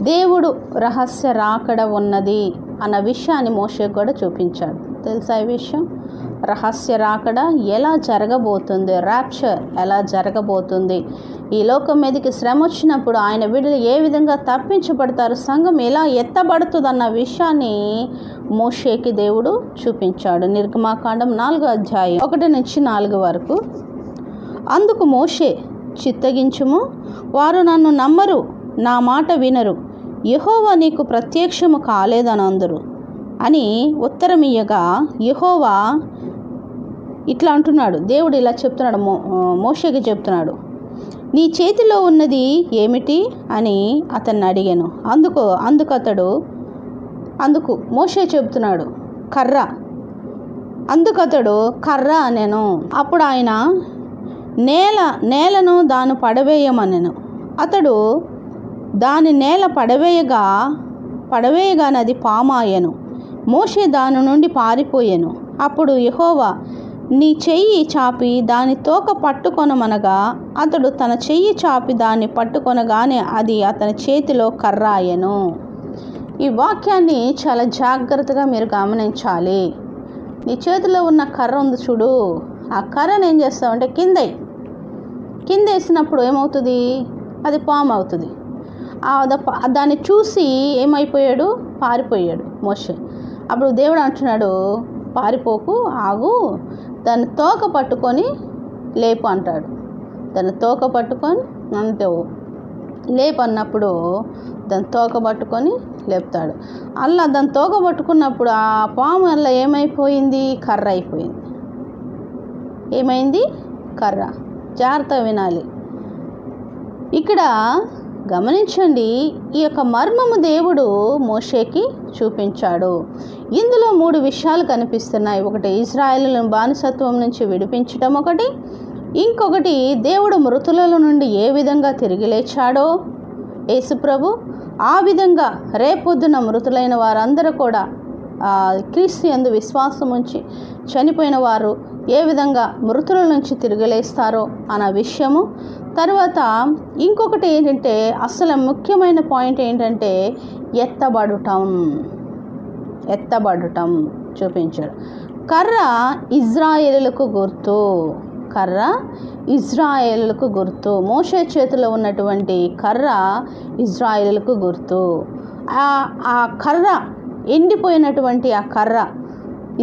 దేవుడు రహస్య రాకడ ఉన్నది అన్న విషయాన్ని మోషేకు కూడా చూపించాడు. తెలుసా ఈ విషయం? రహస్య రాకడ ఎలా జరగబోతుంది, ర్యాప్చర్ ఎలా జరగబోతుంది, ఈ లోకం మీదకి శ్రమ వచ్చినప్పుడు ఆయన బిడ్డలు ఏ విధంగా తప్పించబడతారు, సంఘం ఎలా ఎత్తబడుతుంది అన్న విషయాన్ని మోషేకి దేవుడు చూపించాడు. నిర్గమాకాండం 4వ అధ్యాయం 1 నుంచి 4 వరకు. అందుకు మోషే, చిత్తగించుము, వారు నన్ను నమ్మరు, నా మాట వినరు, యెహోవా నీకు ప్రత్యక్షము కాలేదనందురు అని ఉత్తరమియ్యగా, యెహోవా ఇట్లా అంటున్నాడు, దేవుడు ఇలా చెప్తున్నాడు, మోషేకి చెప్తున్నాడు, నీ చేతిలో ఉన్నది ఏమిటి అని అతన్ని అడిగాను. అందుకు మోషే చెప్తున్నాడు, కర్ర. అందుకతడు కర్ర అనెను. అప్పుడు ఆయన నేలను దాన్ని పడవేయమనెను. అతడు దాని నేల పడవేయగానే అది పామాయెను. మోషే దాని నుండి పారిపోయాను. అప్పుడు యెహోవా, నీ చెయ్యి చాపి దాని తోక పట్టుకొనమనగా, అతడు తన చెయ్యి చాపి దాన్ని పట్టుకొనగానే అది అతని చేతిలో కర్ర అయ్యెను. ఈ వాక్యాన్ని చాలా జాగ్రత్తగా మీరు గమనించాలి. నీ చేతిలో ఉన్న కర్ర ఉంది చూడు, ఆ కర్రను ఏం చేస్తావంటే కింద వేసినప్పుడు ఏమవుతుంది? అది పాము అవుతుంది. దాన్ని చూసి ఏమైపోయాడు? పారిపోయాడు మోషే. అప్పుడు దేవుడు అంటున్నాడు, పారిపోకు, ఆగు, దాన్ని తోక పట్టుకొని లేపు అంటాడు. దాన్ని తోక పట్టుకొని అంతే లేపు అన్నప్పుడు దాన్ని తోక పట్టుకొని లేపుతాడు. అలా దాన్ని తోక పట్టుకున్నప్పుడు ఆ పాము అలా ఏమైపోయింది? కర్ర అయిపోయింది. ఏమైంది? కర్ర. జాగ్రత్తగా వినాలి. ఇక్కడ గమనించండి, ఈ యొక్క మర్మము దేవుడు మోషేకి చూపించాడు. ఇందులో 3 విషయాలు కనిపిస్తున్నాయి. ఒకటి, ఇశ్రాయేలులను బానిసత్వం నుంచి విడిపించడం ఒకటి, ఇంకొకటి దేవుడు మృతుల నుండి ఏ విధంగా తిరిగి లేచాడో యేసుప్రభు, ఆ విధంగా రేపొద్దున మృతులైన వారందరూ కూడా క్రీస్తు యందు విశ్వాసం ఉంచి చనిపోయిన వారు ఏ విధంగా మృతుల నుంచి తిరిగి లేస్తారో అన్న విషయము. తర్వాత ఇంకొకటి ఏంటంటే, అసలు ముఖ్యమైన పాయింట్ ఏంటంటే ఎత్తబడటం చూపించాడు. కర్ర ఇజ్రాయేలులకు గుర్తు. మోషే చేతిలో ఉన్నటువంటి కర్ర ఇజ్రాయేలులకు గుర్తు. ఆ కర్ర, ఎండిపోయినటువంటి ఆ కర్ర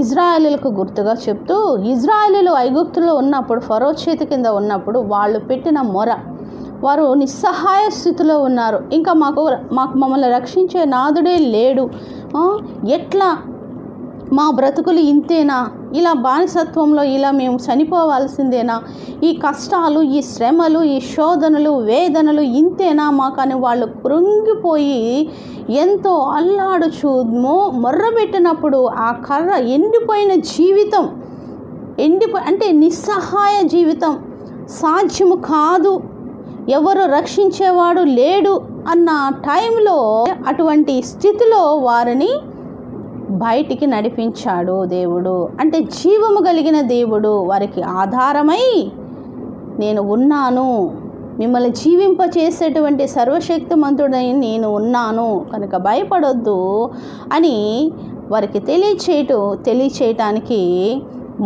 ఇజ్రాయేలులకు గుర్తుగా చెప్తూ, ఇజ్రాయేలీలు ఐగుప్తులో ఉన్నప్పుడు, ఫరో చేతి కింద ఉన్నప్పుడు వాళ్ళు పెట్టిన మొర, వారు నిస్సహాయ స్థితిలో ఉన్నారు. ఇంకా మమ్మల్ని రక్షించే నాదుడే లేడు, ఎట్లా మా బ్రతుకులు ఇంతేనా, ఇలా బానిసత్వంలో ఇలా మేము చనిపోవాల్సిందేనా, ఈ కష్టాలు, ఈ శ్రమలు, ఈ శోధనలు, వేదనలు ఇంతేనా మాకని వాళ్ళు కృంగిపోయి ఎంతో అల్లాడుచు మొర్రబెట్టినప్పుడు ఆ కర్ర ఎండిపోయిన జీవితం, అంటే నిస్సహాయ జీవితం, సాధ్యము కాదు, ఎవరు రక్షించేవాడు లేడు అన్న టైంలో అటువంటి స్థితిలో వారిని బయటికి నడిపించాడు దేవుడు. అంటే జీవము కలిగిన దేవుడు వారికి ఆధారమై, నేను ఉన్నాను, మిమ్మల్ని జీవింపచేసేటువంటి సర్వశక్తిమంతుడని నేను ఉన్నాను కనుక భయపడొద్దు అని వారికి తెలియచేయటానికి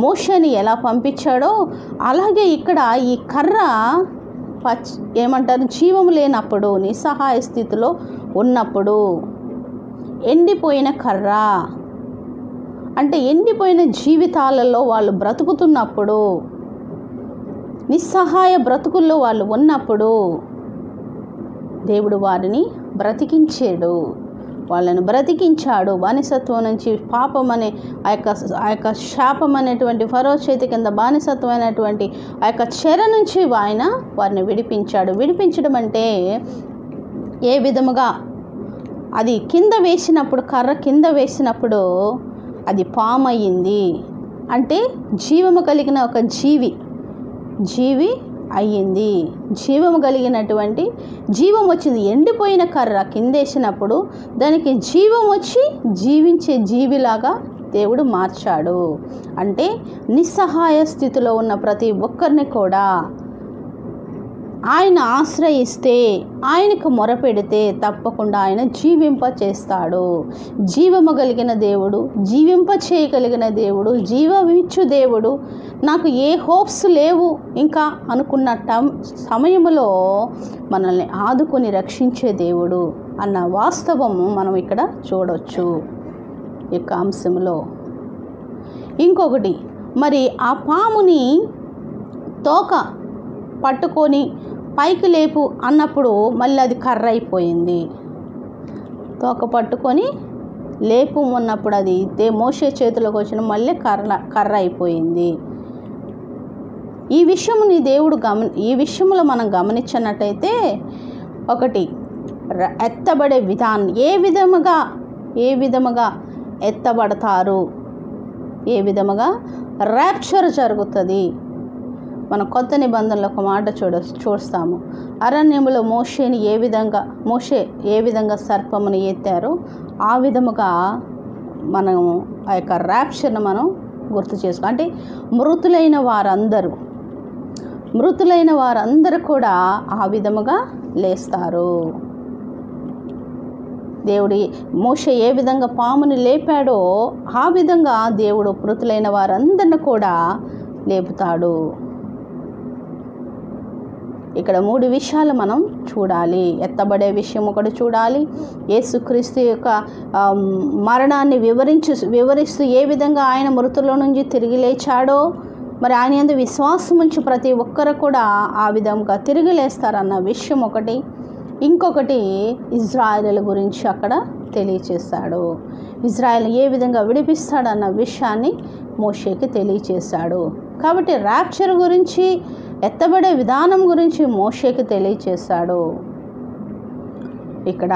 మోషేని ఎలా పంపించాడో, అలాగే ఇక్కడ ఈ కర్ర ఏమంటారు, జీవము లేనప్పుడు, నిస్సహాయ స్థితిలో ఉన్నప్పుడు, ఎండిపోయిన కర్ర అంటే ఎండిపోయిన జీవితాలలో వాళ్ళు బ్రతుకుతున్నప్పుడు, నిస్సహాయ బ్రతుకుల్లో వాళ్ళు ఉన్నప్పుడు దేవుడు వారిని బ్రతికించాడు. బానిసత్వం నుంచి పాపం అనే ఆ యొక్క శాపం అనేటువంటి ఫరో చేతి కింద బానిసత్వం అనేటువంటి ఆ యొక్క చెర నుంచి వారిని విడిపించాడు. విడిపించడం అంటే ఏ విధముగా, అది కింద వేసినప్పుడు, కర్ర కింద వేసినప్పుడు అది పామయ్యింది. అంటే జీవము కలిగిన ఒక జీవి అయ్యింది, జీవము కలిగినటువంటి జీవం వచ్చింది. ఎండిపోయిన కర్ర కిందేసినప్పుడు దానికి జీవం వచ్చి జీవించే జీవిలాగా దేవుడు మార్చాడు. అంటే నిస్సహాయ స్థితిలో ఉన్న ప్రతి ఒక్కరిని కూడా ఆయన ఆశ్రయిస్తే, ఆయనకు మొరపెడితే తప్పకుండా ఆయన జీవింపచేస్తాడు. జీవము కలిగిన దేవుడు, జీవింప చేయగలిగిన దేవుడు, జీవమిచ్చు దేవుడు. నాకు ఏ హోప్స్ లేవు ఇంకా అనుకున్న సమయంలో మనల్ని ఆదుకొని రక్షించే దేవుడు అన్న వాస్తవము మనం ఇక్కడ చూడవచ్చు ఈ యొక్క అంశంలో. ఇంకొకటి, మరి ఆ పాముని తోక పట్టుకొని పైకి లేపు అన్నప్పుడు మళ్ళీ అది కర్ర అయిపోయింది. తోక పట్టుకొని లేపు ఉన్నప్పుడు అది మోషే చేతిలోకి వచ్చిన మళ్ళీ కర్ర అయిపోయింది. ఈ విషయముని దేవుడు ఈ విషయంలో మనం గమనించినట్టయితే, ఒకటి ఎత్తబడే విధానం, ఏ విధముగా ఎత్తబడతారు, ఏ విధముగా ర్యాప్చర్ జరుగుతుంది. మనం కొత్త నిబంధనలో ఒక మాట చూస్తాము. అరణ్యములో మోషే ఏ విధంగా సర్పమును ఎత్తారో ఆ విధముగా మనం ఆ యొక్క ర్యాప్చర్ను మనం గుర్తు చేసుకో. అంటే మృతులైన వారందరూ కూడా ఆ విధముగా లేస్తారు. దేవుడు మోషే ఏ విధంగా పాముని లేపాడో ఆ విధంగా దేవుడు మృతులైన వారందరిని కూడా లేపుతాడు. ఇక్కడ 3 విషయాలు మనం చూడాలి. ఎత్తబడే విషయం ఒకటి చూడాలి. యేసుక్రీస్తు యొక్క మరణాన్ని వివరిస్తూ ఏ విధంగా ఆయన మృతుల నుంచి తిరిగి లేచాడో, మరి ఆయన యందు విశ్వాసం ఉంచి ప్రతి ఒక్కరు కూడా ఆ విధంగా తిరిగి లేస్తారన్న విషయం ఒకటి. ఇంకొకటి, ఇజ్రాయేలు గురించి అక్కడ తెలియచేశాడు. ఇజ్రాయేల్ ఏ విధంగా విడిపిస్తాడన్న విషయాన్ని మోషేకి తెలియచేశాడు. కాబట్టి ర్యాప్చర్ గురించి, ఎత్తబడే విధానం గురించి మోషేకి తెలియచేశాడు. ఇక్కడ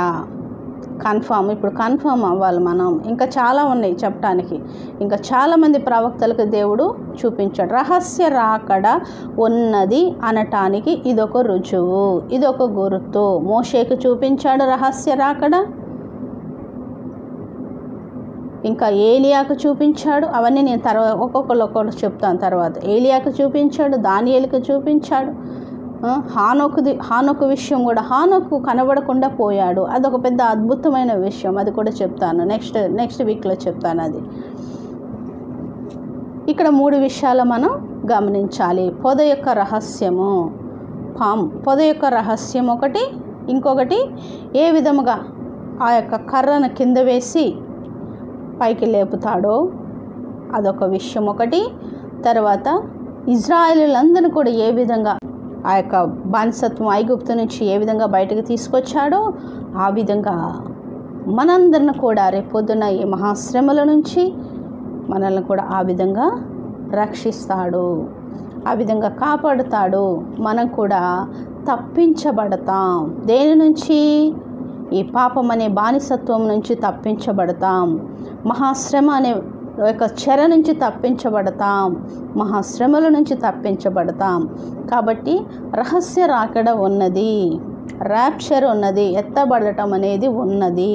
ఇప్పుడు కన్ఫర్మ్ అవ్వాలి మనం. ఇంకా చాలా ఉన్నాయి చెప్పడానికి. ఇంకా చాలామంది ప్రవక్తలకు దేవుడు చూపించాడు. రహస్య రాకడ ఉన్నది అనటానికి ఇదొక రుజువు, ఇదొక గుర్తు. మోషేకి చూపించాడు రహస్య రాకడ, ఇంకా ఏలియాకు చూపించాడు. అవన్నీ నేను తర్వాత ఒక్కొక్కరు చెప్తాను తర్వాత. ఏలియాకు చూపించాడు, దానియేలుకు చూపించాడు. హానోకు విషయం కూడా, హానోకు కనబడకుండా పోయాడు. అదొక పెద్ద అద్భుతమైన విషయం, అది కూడా చెప్తాను నెక్స్ట్ వీక్లో చెప్తాను అది. ఇక్కడ 3 విషయాలు మనం గమనించాలి. పొద యొక్క రహస్యము, పొద యొక్క రహస్యం ఒకటి. ఇంకొకటి, ఏ విధముగా ఆ యొక్క కర్రను కింద వేసి పైకి లేపుతాడో అదొక విషయం ఒకటి. తర్వాత ఇజ్రాయేలీలందరినీ కూడా ఏ విధంగా ఆ యొక్క బానిసత్వం ఐగుప్తు నుంచి ఏ విధంగా బయటకు తీసుకొచ్చాడో ఆ విధంగా మనందరిని కూడా రేపొద్దున ఈ మహాశ్రమల నుంచి మనల్ని కూడా ఆ విధంగా రక్షిస్తాడు, ఆ విధంగా కాపాడుతాడు. మనం కూడా తప్పించబడతాం. దేని నుంచి? ఈ పాపం అనే బానిసత్వం నుంచి తప్పించబడతాం. మహాశ్రమ అనే ఒక చెర నుంచి తప్పించబడతాం. మహాశ్రమల నుంచి తప్పించబడతాం. కాబట్టి రహస్య రాకడ ఉన్నది, ర్యాప్చర్ ఉన్నది, ఎత్తబడటం అనేది ఉన్నది.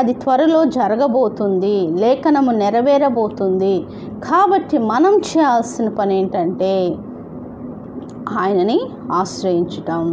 అది త్వరలో జరగబోతుంది, లేఖనము నెరవేరబోతుంది. కాబట్టి మనం చేయాల్సిన పని ఏంటంటే ఆయనని ఆశ్రయించటం.